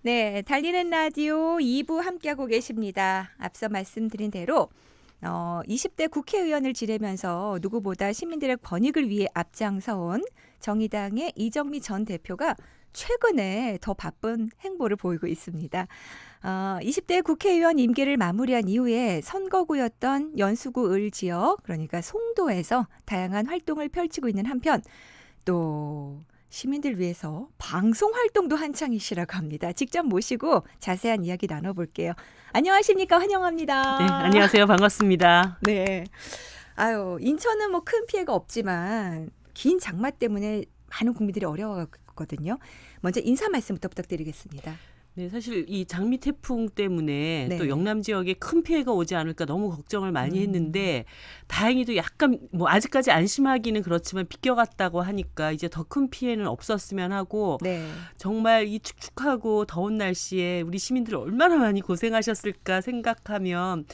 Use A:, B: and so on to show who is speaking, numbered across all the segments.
A: 네, 달리는 라디오 2부 함께하고 계십니다. 앞서 말씀드린 대로 20대 국회의원을 지내면서 누구보다 시민들의 권익을 위해 앞장서온 정의당의 이정미 전 대표가 최근에 더 바쁜 행보를 보이고 있습니다. 20대 국회의원 임기를 마무리한 이후에 선거구였던 연수구 을 지역, 그러니까 송도에서 다양한 활동을 펼치고 있는 한편 또 시민들 위해서 방송 활동도 한창이시라고 합니다. 직접 모시고 자세한 이야기 나눠볼게요. 안녕하십니까? 환영합니다.
B: 네, 안녕하세요. 반갑습니다.
A: 네. 아유, 인천은 뭐 큰 피해가 없지만 긴 장마 때문에 많은 국민들이 어려워하거든요. 먼저 인사 말씀부터 부탁드리겠습니다.
B: 네, 사실 이 장미 태풍 때문에
A: 네.
B: 또 영남 지역에 큰 피해가 오지 않을까 너무 걱정을 많이 했는데 다행히도 약간 뭐 아직까지 안심하기는 그렇지만 비껴갔다고 하니까 이제 더 큰 피해는 없었으면 하고
A: 네.
B: 정말 이 축축하고 더운 날씨에 우리 시민들 얼마나 많이 고생하셨을까 생각하면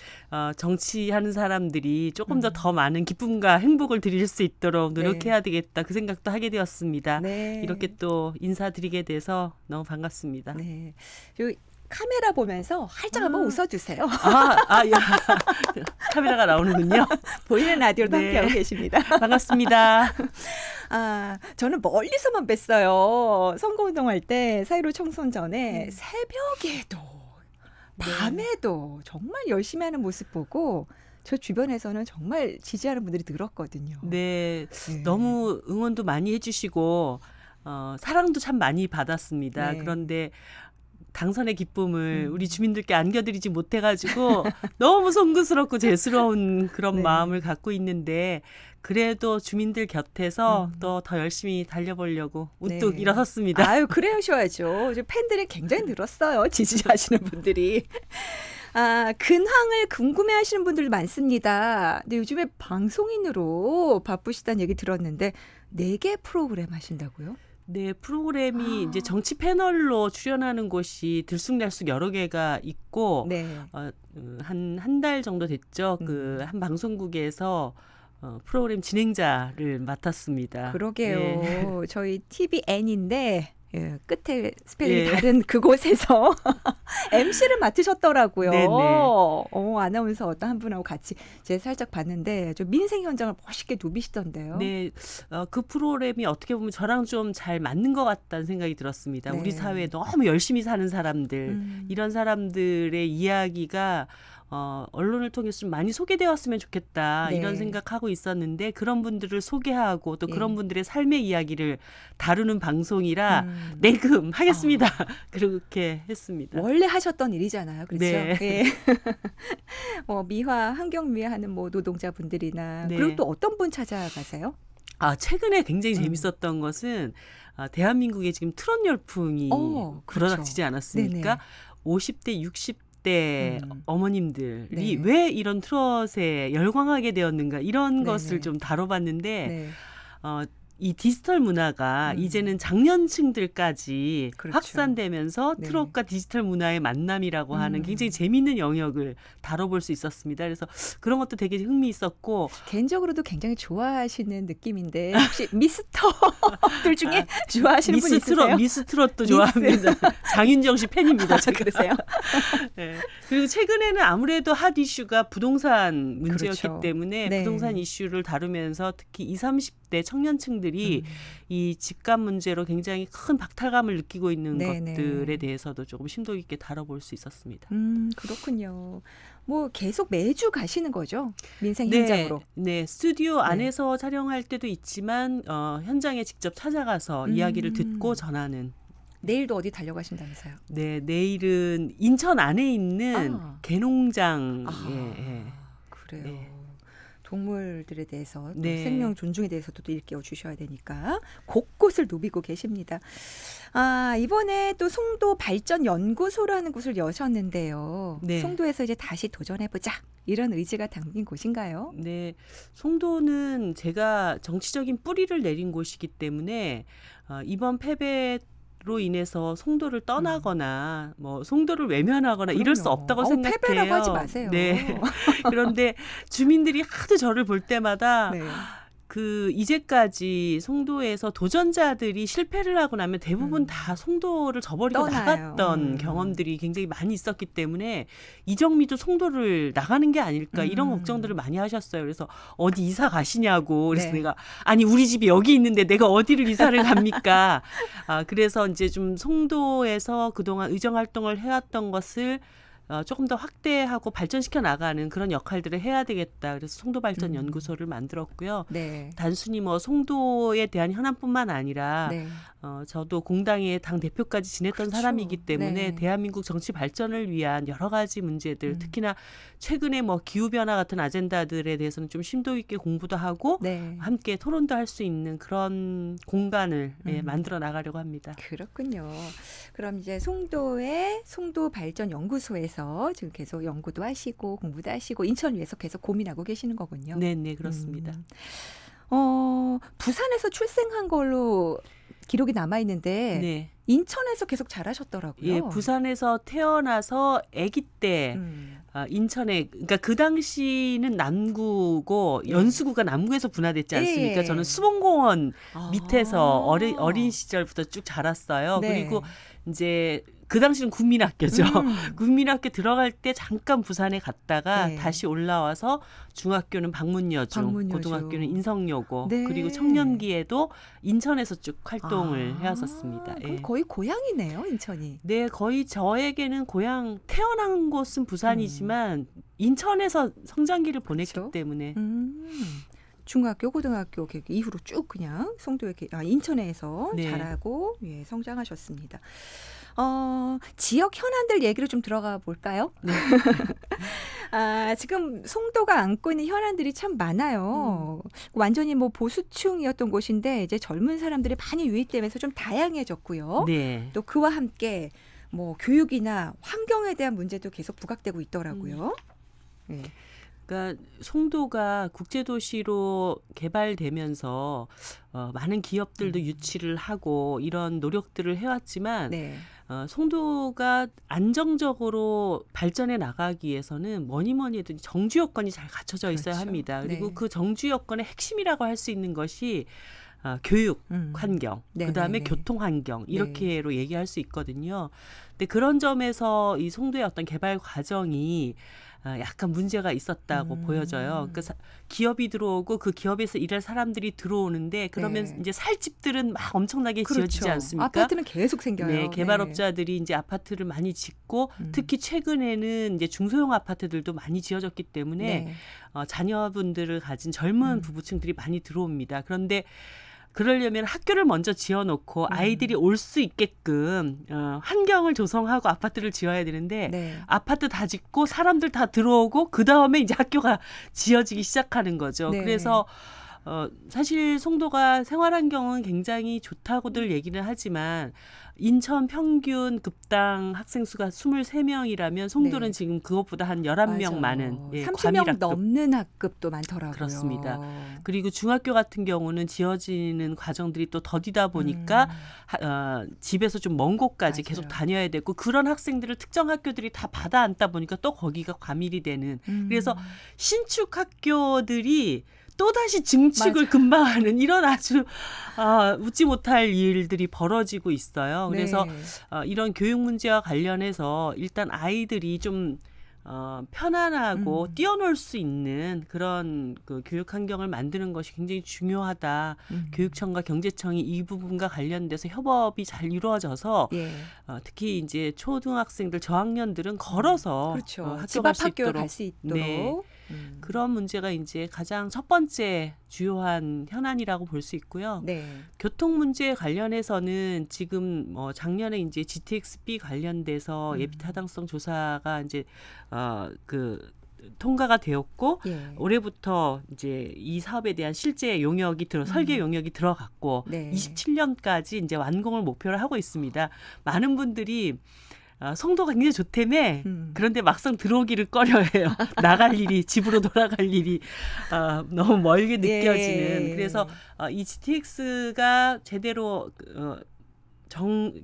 B: 정치하는 사람들이 조금 더 많은 기쁨과 행복을 드릴 수 있도록 노력해야 되겠다 그 생각도 하게 되었습니다.
A: 네.
B: 이렇게 또 인사드리게 돼서 너무 반갑습니다.
A: 네. 요 카메라 보면서 활짝 한번 웃어주세요.
B: 야. 카메라가 나오는군요.
A: 보이는 라디오도
B: 네.
A: 함께하고 계십니다.
B: 반갑습니다.
A: 저는 멀리서만 뵀어요. 선거운동할 때 사이로 총선 전에 새벽에도 밤에도 정말 열심히 하는 모습 보고 저 주변에서는 정말 지지하는 분들이 늘었거든요.
B: 네,
A: 네.
B: 너무 응원도 많이 해주시고 사랑도 참 많이 받았습니다.
A: 네.
B: 그런데 당선의 기쁨을 우리 주민들께 안겨드리지 못해가지고 너무 송구스럽고 죄스러운 그런
A: 네.
B: 마음을 갖고 있는데 그래도 주민들 곁에서 또 더 열심히 달려보려고 우뚝
A: 네.
B: 일어섰습니다.
A: 아유, 그러셔야죠. 이제 팬들이 굉장히 늘었어요. 지지하시는 분들이. 근황을 궁금해하시는 분들 많습니다. 근데 요즘에 방송인으로 바쁘시다는 얘기 들었는데 4개 프로그램 하신다고요?
B: 네, 프로그램이 이제 정치 패널로 출연하는 곳이 들쑥날쑥 여러 개가 있고
A: 네.
B: 한 달 정도 됐죠. 그 한 방송국에서 프로그램 진행자를 맡았습니다.
A: 그러게요.
B: 네.
A: 저희 TVN인데 끝에 스펠링이
B: 예.
A: 다른 그곳에서 MC를 맡으셨더라고요.
B: 네네.
A: 아나운서 어떤 한 분하고 같이 제가 살짝 봤는데 좀 민생 현장을 멋있게 누비시던데요.
B: 네, 그 프로그램이 어떻게 보면 저랑 좀 잘 맞는 것 같다는 생각이 들었습니다.
A: 네.
B: 우리 사회에 너무 열심히 사는 사람들, 이런 사람들의 이야기가 언론을 통해서 좀 많이 소개되었으면 좋겠다
A: 네.
B: 이런 생각하고 있었는데 그런 분들을 소개하고 또
A: 예.
B: 그런 분들의 삶의 이야기를 다루는 방송이라 내금 하겠습니다. 그렇게 했습니다.
A: 원래 하셨던 일이잖아요. 그렇죠?
B: 네.
A: 예. 미화, 환경미화 하는 노동자분들이나
B: 네.
A: 그리고 또 어떤 분 찾아가세요?
B: 최근에 굉장히 재밌었던 것은 대한민국에 지금 트롯 열풍이
A: 그렇죠.
B: 불어닥치지 않았습니까?
A: 네네.
B: 50대, 60대 어머님들이
A: 네.
B: 왜 이런 트롯에 열광하게 되었는가 이런
A: 네네.
B: 것을 좀 다뤄봤는데
A: 네.
B: 이 디지털 문화가 이제는 장년층들까지
A: 그렇죠.
B: 확산되면서
A: 네.
B: 트롯과 디지털 문화의 만남이라고 하는 굉장히 재미있는 영역을 다뤄볼 수 있었습니다. 그래서 그런 것도 되게 흥미있었고
A: 개인적으로도 굉장히 좋아하시는 느낌인데 혹시 미스터들 중에 좋아하시는 분 있으세요?
B: 미스트롯도 좋아합니다. 장윤정 씨 팬입니다. 제가.
A: 그러세요?
B: 네. 그리고 최근에는 아무래도 핫 이슈가 부동산 문제였기
A: 그렇죠.
B: 때문에
A: 네.
B: 부동산 이슈를 다루면서 특히 20, 30대 청년층들이 이 집값 문제로 굉장히 큰 박탈감을 느끼고 있는
A: 네네.
B: 것들에 대해서도 조금 심도 있게 다뤄볼 수 있었습니다.
A: 그렇군요. 계속 매주 가시는 거죠? 민생 현장으로.
B: 네, 스튜디오 안에서 촬영할 때도 있지만 현장에 직접 찾아가서 이야기를 듣고 전하는.
A: 내일도 어디 달려가신다면서요?
B: 네, 내일은 인천 안에 있는 개농장.
A: 그래요.
B: 네.
A: 동물들에 대해서 또
B: 네.
A: 생명 존중에 대해서도 또 일깨워 주셔야 되니까 곳곳을 누비고 계십니다. 이번에 또 송도 발전연구소라는 곳을 여셨는데요.
B: 네.
A: 송도에서 이제 다시 도전해보자 이런 의지가 담긴 곳인가요?
B: 네, 송도는 제가 정치적인 뿌리를 내린 곳이기 때문에 이번 패배로 인해서 송도를 떠나거나 송도를 외면하거나 이럴 수
A: 그럼요.
B: 없다고 생각해요.
A: 패배라고 하지 마세요.
B: 네. 그런데 주민들이 하도 저를 볼 때마다
A: 네.
B: 이제까지 송도에서 도전자들이 실패를 하고 나면 대부분 다 송도를 저버리고
A: 떠나요.
B: 나갔던 경험들이 굉장히 많이 있었기 때문에 이정미도 송도를 나가는 게 아닐까 이런 걱정들을 많이 하셨어요. 그래서 어디 이사 가시냐고. 그래서
A: 네.
B: 내가 아니 우리 집이 여기 있는데 내가 어디를 이사를 갑니까? 그래서 이제 좀 송도에서 그동안 의정 활동을 해왔던 것을 조금 더 확대하고 발전시켜 나가는 그런 역할들을 해야 되겠다. 그래서 송도발전연구소를 만들었고요.
A: 네.
B: 단순히 뭐 송도에 대한 현안뿐만 아니라
A: 네.
B: 저도 공당의 당 대표까지 지냈던
A: 그렇죠.
B: 사람이기 때문에
A: 네.
B: 대한민국 정치 발전을 위한 여러 가지 문제들, 특히나 최근에 뭐 기후 변화 같은 아젠다들에 대해서는 좀 심도 있게 공부도 하고
A: 네.
B: 함께 토론도 할 수 있는 그런 공간을 만들어 나가려고 합니다.
A: 그렇군요. 그럼 이제 송도의 송도발전연구소에서 지금 계속 연구도 하시고 공부도 하시고 인천 위해서 계속 고민하고 계시는 거군요.
B: 네, 그렇습니다.
A: 부산에서 출생한 걸로 기록이 남아 있는데
B: 네.
A: 인천에서 계속 자라셨더라고요.
B: 예, 부산에서 태어나서 아기 때 인천에 그러니까 그 당시는 남구고 연수구가 남구에서 분화됐지 않습니까?
A: 예.
B: 저는 수봉공원 밑에서
A: 아.
B: 어린 시절부터 쭉 자랐어요.
A: 네.
B: 그리고 이제 그 당시는 국민학교죠. 국민학교 들어갈 때 잠깐 부산에 갔다가
A: 네.
B: 다시 올라와서 중학교는 방문여중,
A: 방문여중.
B: 고등학교는 인성여고,
A: 네.
B: 그리고 청년기에도 인천에서 쭉 활동을
A: 아,
B: 해왔었습니다.
A: 그럼
B: 예.
A: 거의 고향이네요, 인천이.
B: 네, 거의 저에게는 고향 태어난 곳은 부산이지만 인천에서 성장기를 보냈기
A: 그렇죠.
B: 때문에
A: 중학교, 고등학교 이후로 쭉 그냥 송도에 인천에서
B: 네.
A: 자라고 성장하셨습니다. 지역 현안들 얘기를 좀 들어가 볼까요?
B: 네.
A: 지금 송도가 안고 있는 현안들이 참 많아요. 완전히 뭐 보수층이었던 곳인데 이제 젊은 사람들이 많이 유입되면서 좀 다양해졌고요.
B: 네.
A: 또 그와 함께 뭐 교육이나 환경에 대한 문제도 계속 부각되고 있더라고요. 네.
B: 그러니까 송도가 국제도시로 개발되면서 많은 기업들도 유치를 하고 이런 노력들을 해왔지만
A: 네.
B: 송도가 안정적으로 발전해 나가기 위해서는 뭐니 해도 정주 여건이 잘 갖춰져 있어야
A: 그렇죠.
B: 합니다. 그리고
A: 네.
B: 그 정주 여건의 핵심이라고 할 수 있는 것이 교육 환경,
A: 네,
B: 그다음에
A: 네, 네.
B: 교통 환경 이렇게로 얘기할 수 있거든요. 근데 그런 점에서 이 송도의 어떤 개발 과정이 약간 문제가 있었다고 보여져요. 그러니까 기업이 들어오고 그 기업에서 일할 사람들이 들어오는데 그러면
A: 네.
B: 이제 살 집들은 막 엄청나게 지어지지
A: 그렇죠.
B: 않습니까?
A: 아파트는 계속 생겨요.
B: 네, 개발업자들이 이제 아파트를 많이 짓고 특히 최근에는 이제 중소형 아파트들도 많이 지어졌기 때문에
A: 네.
B: 자녀분들을 가진 젊은 부부층들이 많이 들어옵니다. 그런데 그러려면 학교를 먼저 지어놓고 아이들이 올 수 있게끔 환경을 조성하고 아파트를 지어야 되는데
A: 네.
B: 아파트 다 짓고 사람들 다 들어오고 그 다음에 이제 학교가 지어지기 시작하는 거죠.
A: 네.
B: 그래서 사실 송도가 생활환경은 굉장히 좋다고들 얘기는 하지만 인천 평균 급당 학생 수가 23명이라면 송도는
A: 네.
B: 지금 그것보다 한 11명 많은
A: 30명
B: 과밀학급.
A: 넘는 학급도 많더라고요.
B: 그렇습니다. 그리고 중학교 같은 경우는 지어지는 과정들이 또 더디다 보니까 집에서 좀 먼 곳까지
A: 맞아요.
B: 계속 다녀야 되고 그런 학생들을 특정 학교들이 다 받아 안다 보니까 또 거기가 과밀이 되는 그래서 신축 학교들이 또다시 증축을 금방하는 이런 아주 웃지 못할 일들이 벌어지고 있어요. 그래서
A: 네.
B: 이런 교육 문제와 관련해서 일단 아이들이 좀 편안하고 뛰어놀 수 있는 그런 그 교육 환경을 만드는 것이 굉장히 중요하다. 교육청과 경제청이 이 부분과 관련돼서 협업이 잘 이루어져서
A: 예.
B: 특히 이제 초등학생들 저학년들은 걸어서
A: 그렇죠.
B: 학교
A: 집
B: 갈
A: 앞
B: 수
A: 학교를
B: 있도록
A: 갈 수 있도록.
B: 네. 그런 문제가 이제 가장 첫 번째 주요한 현안이라고 볼 수 있고요.
A: 네.
B: 교통 문제에 관련해서는 지금 작년에 이제 GTX-B 관련돼서 예비 타당성 조사가 이제 통과가 되었고
A: 예.
B: 올해부터 이제 이 사업에 대한 실제 용역이 설계 용역이 들어갔고
A: 네.
B: 27년까지 이제 완공을 목표로 하고 있습니다. 많은 분들이 송도가 굉장히 좋다며 그런데 막상 들어오기를 꺼려해요. 나갈 일이 집으로 돌아갈 일이 너무 멀게 느껴지는.
A: 예.
B: 그래서 이 GTX가 제대로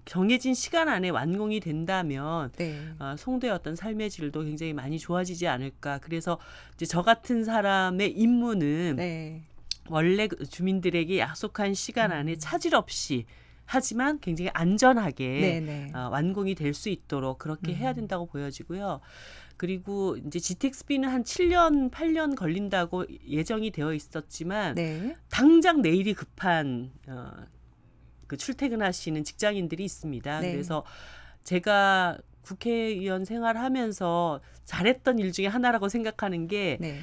B: 정해진 시간 안에 완공이 된다면
A: 네.
B: 송도의 어떤 삶의 질도 굉장히 많이 좋아지지 않을까. 그래서 이제 저 같은 사람의 임무는
A: 네.
B: 원래 그 주민들에게 약속한 시간 안에 차질 없이 하지만 굉장히 안전하게
A: 네네.
B: 완공이 될 수 있도록 그렇게 해야 된다고 보여지고요. 그리고 이제 GTX-B는 한 7년, 8년 걸린다고 예정이 되어 있었지만
A: 네.
B: 당장 내일이 급한 그 출퇴근하시는 직장인들이 있습니다.
A: 네.
B: 그래서 제가 국회의원 생활하면서 잘했던 일 중에 하나라고 생각하는 게
A: 네.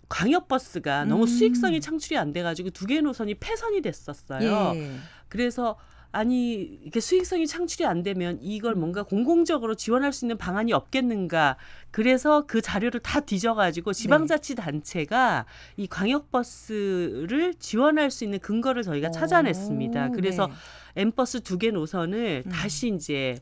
B: 광역버스가 너무 수익성이 창출이 안 돼가지고 두 개의 노선이 폐선이 됐었어요.
A: 예.
B: 그래서 아니 이게 수익성이 창출이 안 되면 이걸 뭔가 공공적으로 지원할 수 있는 방안이 없겠는가. 그래서 그 자료를 다 뒤져가지고 지방자치단체가 이 광역버스를 지원할 수 있는 근거를 저희가 찾아냈습니다. 그래서
A: 네.
B: M버스 두 개 노선을 다시 이제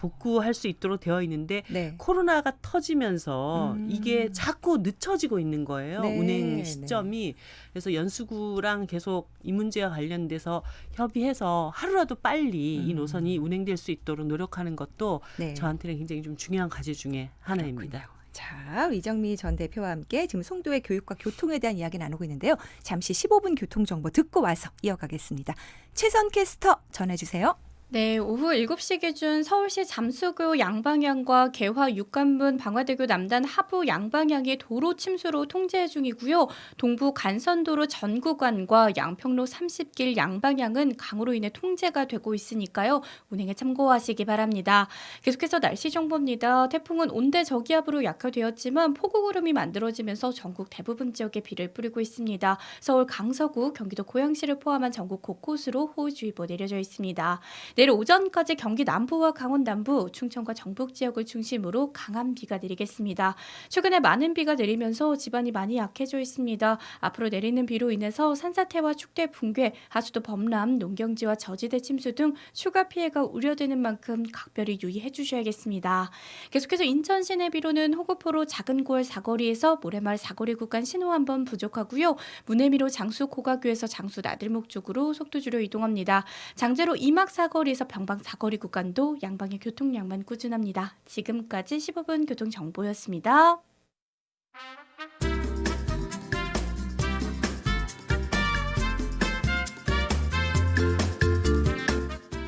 B: 복구할 수 있도록 되어 있는데
A: 네.
B: 코로나가 터지면서 이게 자꾸 늦춰지고 있는 거예요.
A: 네,
B: 운행
A: 네.
B: 시점이. 그래서 연수구랑 계속 이 문제와 관련돼서 협의해서 하루라도 빨리 이 노선이 운행될 수 있도록 노력하는 것도
A: 네.
B: 저한테는 굉장히 좀 중요한 과제 중에 하나입니다.
A: 자, 이정미 전 대표와 함께 지금 송도의 교육과 교통에 대한 이야기 나누고 있는데요. 잠시 15분 교통정보 듣고 와서 이어가겠습니다. 최선 캐스터 전해주세요.
C: 네, 오후 7시 기준 서울시 잠수교 양방향과 개화 육관문 방화대교 남단 하부 양방향이 도로 침수로 통제 중이고요. 동부 간선도로 전 구간과 양평로 30길 양방향은 강으로 인해 통제가 되고 있으니까요. 운행에 참고하시기 바랍니다. 계속해서 날씨 정보입니다. 태풍은 온대 저기압으로 약화되었지만 폭우구름이 만들어지면서 전국 대부분 지역에 비를 뿌리고 있습니다. 서울 강서구, 경기도 고양시를 포함한 전국 곳곳으로 호우주의보 내려져 있습니다. 내일 오전까지 경기 남부와 강원 남부, 충청과 전북 지역을 중심으로 강한 비가 내리겠습니다. 최근에 많은 비가 내리면서 지반이 많이 약해져 있습니다. 앞으로 내리는 비로 인해서 산사태와 축대 붕괴, 하수도 범람, 농경지와 저지대 침수 등 추가 피해가 우려되는 만큼 각별히 유의해 주셔야겠습니다. 계속해서 인천 시내 비로는 호구포로 작은골 사거리에서 모래마을 사거리 구간 신호 한 번 부족하고요. 문해미로 장수 고가교에서 장수 나들목 쪽으로 속도 줄여 이동합니다. 장제로 이막 사거리에서 병방 사거리 구간도 양방의 교통량만 꾸준합니다. 지금까지 15분 교통정보였습니다.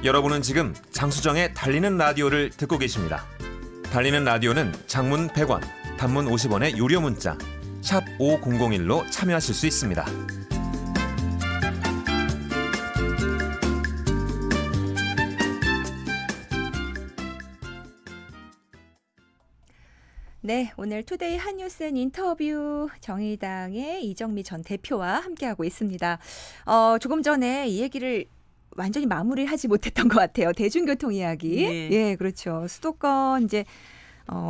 D: 여러분은 지금 장수정의 달리는 라디오를 듣고 계십니다. 달리는 라디오는 장문 100원, 단문 50원의 유료 문자 샵 5001로 참여하실 수 있습니다.
A: 네, 오늘 투데이 한뉴스앤 인터뷰 정의당의 이정미 전 대표와 함께하고 있습니다. 조금 전에 이 얘기를 완전히 마무리를 하지 못했던 것 같아요. 대중교통 이야기.
B: 네.
A: 예, 그렇죠. 수도권 이제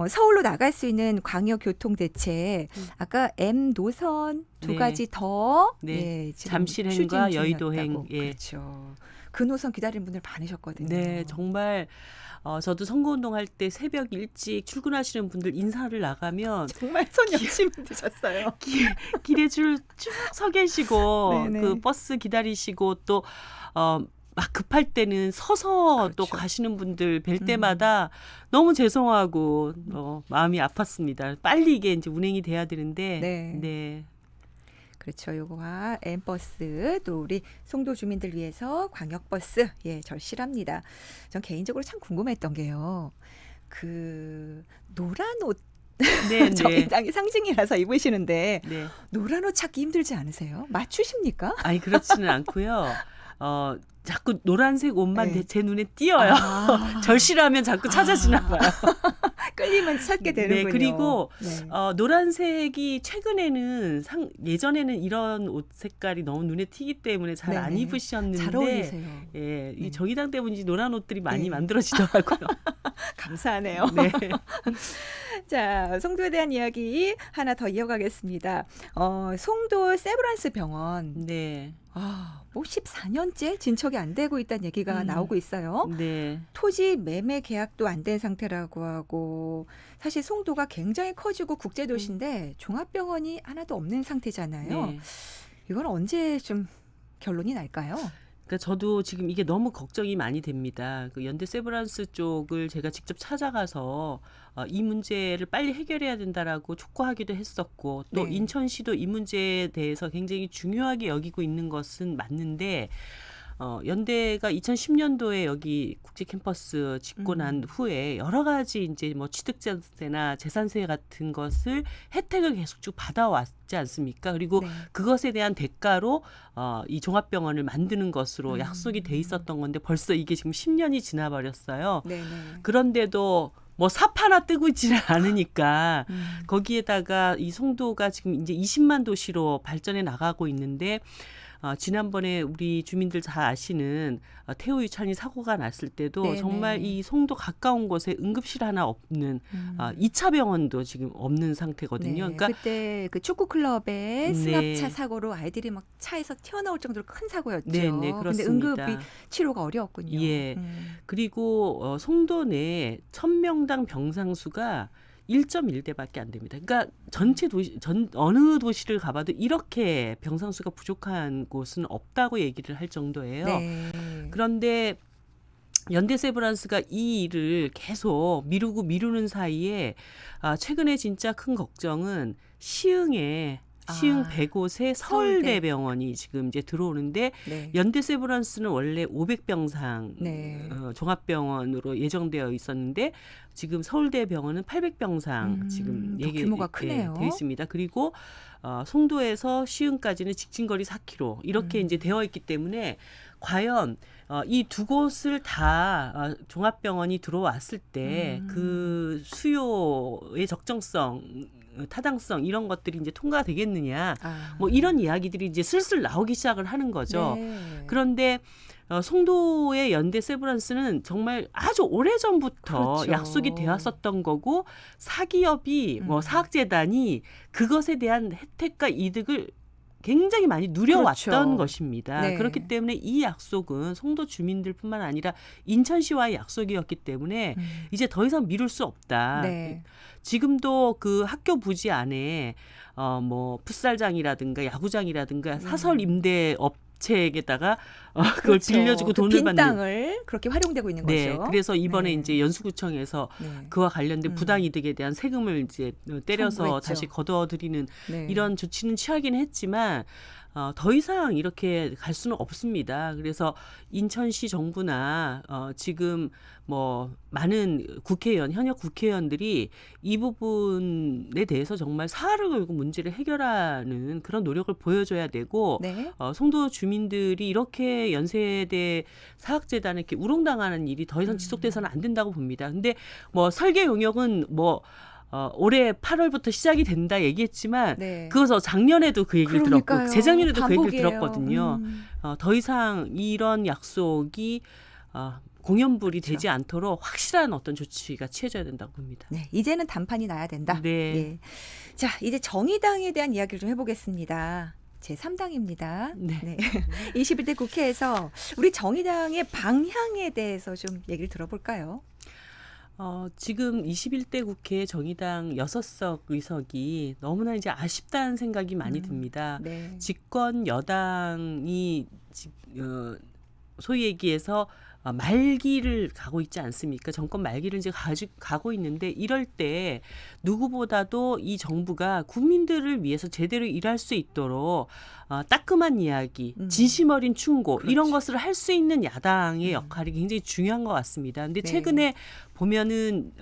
A: 서울로 나갈 수 있는 광역교통 대책. 아까 M 노선 두
B: 네.
A: 가지 더
B: 네.
A: 예, 지금
B: 잠실행과
A: 추진
B: 여의도행,
A: 중이었다고.
B: 예.
A: 그렇죠. 그 노선 기다리는 분들 많으셨거든요.
B: 네, 정말 저도 선거운동할 때 새벽 일찍 출근하시는 분들 인사를 나가면
A: 정말 손 열심히 드셨어요.
B: 길에 줄 쭉 서 계시고
A: 네네.
B: 그 버스 기다리시고 또 막 급할 때는 서서 또
A: 그렇죠.
B: 가시는 분들 뵐 때마다 너무 죄송하고 마음이 아팠습니다. 빨리 이게 이제 운행이 돼야 되는데
A: 네. 그렇죠. 요거와 M버스 또 우리 송도 주민들 위해서 광역버스 예 절실합니다. 전 개인적으로 참 궁금했던 게요. 그 노란 옷
B: 네, 네.
A: 정의당의 상징이라서 입으시는데
B: 네.
A: 노란 옷 찾기 힘들지 않으세요? 맞추십니까?
B: 아니 그렇지는 않고요. 자꾸 노란색 옷만
A: 네.
B: 제 눈에 띄어요. 절실하면 자꾸 찾아지나 봐요.
A: 끌리면 찾게 되는군요.
B: 네, 그리고
A: 네.
B: 노란색이 최근에는 예전에는 이런 옷 색깔이 너무 눈에 튀기 때문에 잘 안
A: 네네.
B: 입으셨는데
A: 잘 어울리세요.
B: 예, 이
A: 네.
B: 정의당 때문인지 노란 옷들이 많이
A: 네.
B: 만들어지더라고요.
A: 감사하네요.
B: 네.
A: 자, 송도에 대한 이야기 하나 더 이어가겠습니다. 송도 세브란스 병원.
B: 네.
A: 뭐 14년째 진척이 안 되고 있다는 얘기가 나오고 있어요.
B: 네.
A: 토지 매매 계약도 안 된 상태라고 하고 사실 송도가 굉장히 커지고 국제도시인데 종합병원이 하나도 없는 상태잖아요.
B: 네.
A: 이건 언제 좀 결론이 날까요?
B: 그러니까 저도 지금 이게 너무 걱정이 많이 됩니다. 그 연대 세브란스 쪽을 제가 직접 찾아가서 이 문제를 빨리 해결해야 된다라고 촉구하기도 했었고 또
A: 네.
B: 인천시도 이 문제에 대해서 굉장히 중요하게 여기고 있는 것은 맞는데 연대가 2010년도에 여기 국제 캠퍼스 짓고 난 후에 여러 가지 이제 뭐 취득세나 재산세 같은 것을 혜택을 계속 쭉 받아왔지 않습니까? 그리고
A: 네.
B: 그것에 대한 대가로 이 종합병원을 만드는 것으로 약속이 돼 있었던 건데 벌써 이게 지금 10년이 지나버렸어요.
A: 네네.
B: 그런데도 뭐 삽 하나 뜨고 있지는 않으니까
A: 음.
B: 거기에다가 이 송도가 지금 이제 20만 도시로 발전해 나가고 있는데 지난번에 우리 주민들 다 아시는 태우 유찬이 사고가 났을 때도
A: 네네.
B: 정말 이 송도 가까운 곳에 응급실 하나 없는 2차 병원도 지금 없는 상태거든요.
A: 네,
B: 그러니까
A: 그때 그 축구 클럽의
B: 네.
A: 승합차 사고로 아이들이 막 차에서 튀어나올 정도로 큰 사고였죠.
B: 네,
A: 근데
B: 그렇습니다.
A: 응급이 치료가 어려웠군요.
B: 예. 그리고 송도 내 1000명당 병상수가 1.1대밖에 안 됩니다. 그러니까 전체 도시 어느 도시를 가봐도 이렇게 병상수가 부족한 곳은 없다고 얘기를 할 정도예요.
A: 네.
B: 그런데 연대 세브란스가 이 일을 계속 미루는 사이에 최근에 진짜 큰 걱정은 시흥 100곳의 서울대병원이 지금 이제 들어오는데
A: 네.
B: 연대 세브란스는 원래 500병상
A: 네.
B: 종합병원으로 예정되어 있었는데 지금 서울대병원은 800병상 지금
A: 더 규모가 크네요.
B: 되어 있습니다. 그리고 송도에서 시흥까지는 직진거리 4km 이렇게 이제 되어 있기 때문에 과연 이 두 곳을 다 종합병원이 들어왔을 때 그 수요의 적정성 타당성 이런 것들이 이제 통과되겠느냐 뭐 이런 이야기들이 이제 슬슬 나오기 시작을 하는 거죠.
A: 네.
B: 그런데 송도의 연대 세브란스는 정말 아주 오래전부터
A: 그렇죠.
B: 약속이 되었었던 거고 사기업이 뭐 사학재단이 그것에 대한 혜택과 이득을 굉장히 많이 누려왔던
A: 그렇죠.
B: 것입니다.
A: 네.
B: 그렇기 때문에 이 약속은 송도 주민들뿐만 아니라 인천시와의 약속이었기 때문에 이제 더 이상 미룰 수 없다.
A: 네.
B: 지금도 그 학교 부지 안에 뭐 풋살장이라든가 야구장이라든가 사설 임대 업체에다가 그걸
A: 그렇죠.
B: 빌려주고
A: 그
B: 돈을
A: 빈
B: 받는.
A: 땅을 그렇게 활용되고 있는
B: 네,
A: 거죠.
B: 그래서 이번에
A: 네.
B: 이제 연수구청에서
A: 네.
B: 그와 관련된 부당이득에 대한 세금을 이제 때려서
A: 청구했죠.
B: 다시 걷어들이는
A: 네.
B: 이런 조치는 취하긴 했지만 더 이상 이렇게 갈 수는 없습니다. 그래서 인천시 정부나 지금 뭐 많은 국회의원, 현역 국회의원들이 이 부분에 대해서 정말 사활을 걸고 문제를 해결하는 그런 노력을 보여줘야 되고
A: 네.
B: 송도 주민들이 이렇게 연세대 사학재단에 이렇게 우롱당하는 일이 더 이상 지속돼서는 안 된다고 봅니다. 근데 뭐 설계 용역은 뭐 올해 8월부터 시작이 된다 얘기했지만
A: 네.
B: 그거 작년에도 그 얘기를
A: 그러니까요.
B: 들었고 재작년에도 그 얘기를
A: 반복이에요.
B: 들었거든요. 더 이상 이런 약속이 공연불이
A: 그렇죠.
B: 되지 않도록 확실한 어떤 조치가 취해져야 된다고 봅니다.
A: 네, 이제는 단판이 나야 된다.
B: 네.
A: 예. 자, 이제 정의당에 대한 이야기를 좀 해보겠습니다. 제 3당입니다.
B: 네.
A: 21대 국회에서 우리 정의당의 방향에 대해서 좀 얘기를 들어볼까요?
B: 지금 21대 국회 정의당 6석 의석이 너무나 이제 아쉽다는 생각이 많이 듭니다.
A: 네.
B: 집권 여당이 소위 얘기해서 말기를 가고 있지 않습니까? 정권 말기를 이제 가고 있는데 이럴 때 누구보다도 이 정부가 국민들을 위해서 제대로 일할 수 있도록 따끔한 이야기, 진심 어린 충고
A: 그렇죠.
B: 이런 것을 할 수 있는 야당의 역할이 굉장히 중요한 것 같습니다. 근데
A: 네.
B: 최근에 보면은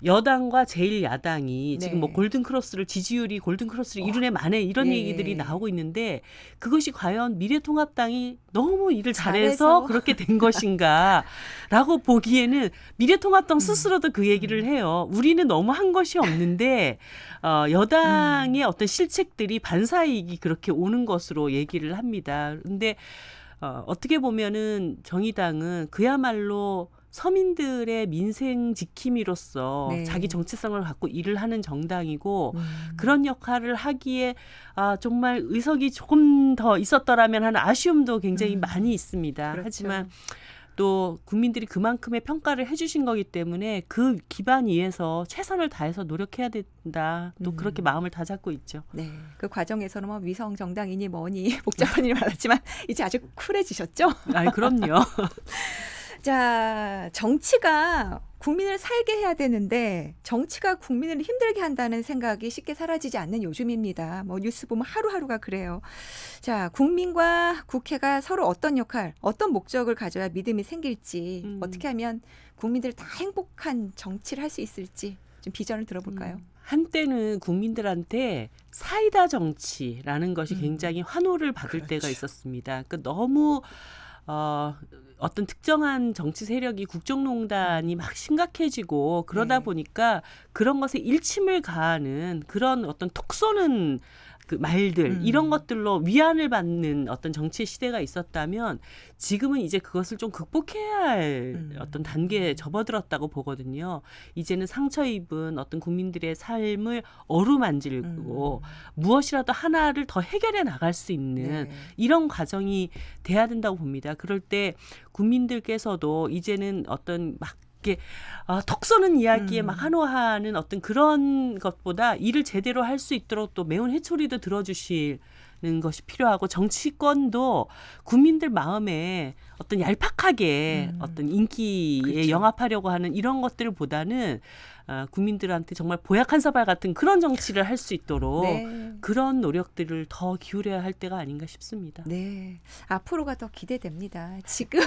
B: 여당과 제1야당이 지금 뭐
A: 네.
B: 골든크로스를 지지율이 골든크로스를 이룬애 만에 이런
A: 예.
B: 얘기들이 나오고 있는데 그것이 과연 미래통합당이 너무 일을
A: 잘해서.
B: 잘해서 그렇게 된 것인가라고 보기에는 미래통합당 스스로도 그 얘기를 해요. 우리는 너무 한 것이 없는데 여당의 어떤 실책들이 반사이익이 그렇게 오는 것으로 얘기를 합니다. 그런데 어떻게 보면은 정의당은 그야말로 서민들의 민생 지킴이로서
A: 네.
B: 자기 정체성을 갖고 일을 하는 정당이고 그런 역할을 하기에 정말 의석이 조금 더 있었더라면 하는 아쉬움도 굉장히 많이 있습니다.
A: 그렇죠.
B: 하지만 또 국민들이 그만큼의 평가를 해주신 거기 때문에 그 기반 위에서 최선을 다해서 노력해야 된다. 또 그렇게 마음을 다잡고 있죠.
A: 네, 그 과정에서는 뭐 위성 정당이니 뭐니 복잡한 일이 많았지만 이제 아주 쿨해지셨죠?
B: 아, 그럼요.
A: 자, 정치가 국민을 살게 해야 되는데 정치가 국민을 힘들게 한다는 생각이 쉽게 사라지지 않는 요즘입니다. 뭐 뉴스 보면 하루하루가 그래요. 자, 국민과 국회가 서로 어떤 역할, 어떤 목적을 가져야 믿음이 생길지, 어떻게 하면 국민들 다 행복한 정치를 할 수 있을지 좀 비전을 들어볼까요?
B: 한때는 국민들한테 사이다 정치라는 것이 굉장히 환호를 받을
A: 그렇죠.
B: 때가 있었습니다. 그러니까 너무 어떤 특정한 정치 세력이 국정농단이 막 심각해지고 그러다
A: 네.
B: 보니까 그런 것에 일침을 가하는 그런 어떤 톡 쏘는 그 말들 이런 것들로 위안을 받는 어떤 정치의 시대가 있었다면 지금은 이제 그것을 좀 극복해야 할 어떤 단계에 접어들었다고 보거든요. 이제는 상처 입은 어떤 국민들의 삶을 어루만지고 무엇이라도 하나를 더 해결해 나갈 수 있는
A: 네.
B: 이런 과정이 돼야 된다고 봅니다. 그럴 때 국민들께서도 이제는 어떤 막 이렇게 톡 쏘는 이야기에 막 환호하는 어떤 그런 것보다 일을 제대로 할 수 있도록 또 매운 회초리도 들어주시는 것이 필요하고 정치권도 국민들 마음에 어떤 얄팍하게 어떤 인기에
A: 그렇죠.
B: 영합하려고 하는 이런 것들보다는 국민들한테 정말 보약 한 사발 같은 그런 정치를 할 수 있도록
A: 네.
B: 그런 노력들을 더 기울여야 할 때가 아닌가 싶습니다.
A: 네, 앞으로가 더 기대됩니다. 지금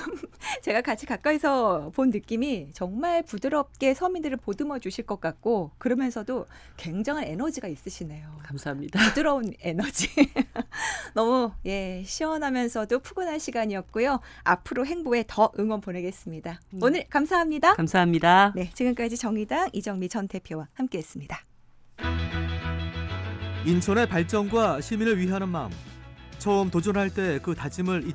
A: 제가 같이 가까이서 본 느낌이 정말 부드럽게 서민들을 보듬어 주실 것 같고 그러면서도 굉장한 에너지가 있으시네요.
B: 감사합니다.
A: 부드러운 에너지. 너무 시원하면서도 푸근한 시간이었고요. 앞으로 행보에 더 응원 보내겠습니다. 오늘 감사합니다.
B: 감사합니다.
A: 네, 지금까지 정의당 이정미 전 대표와 함께했습니다.
E: 인천의 발전과 시민을 위하는 마음. 처음 도전할 때 그 다짐을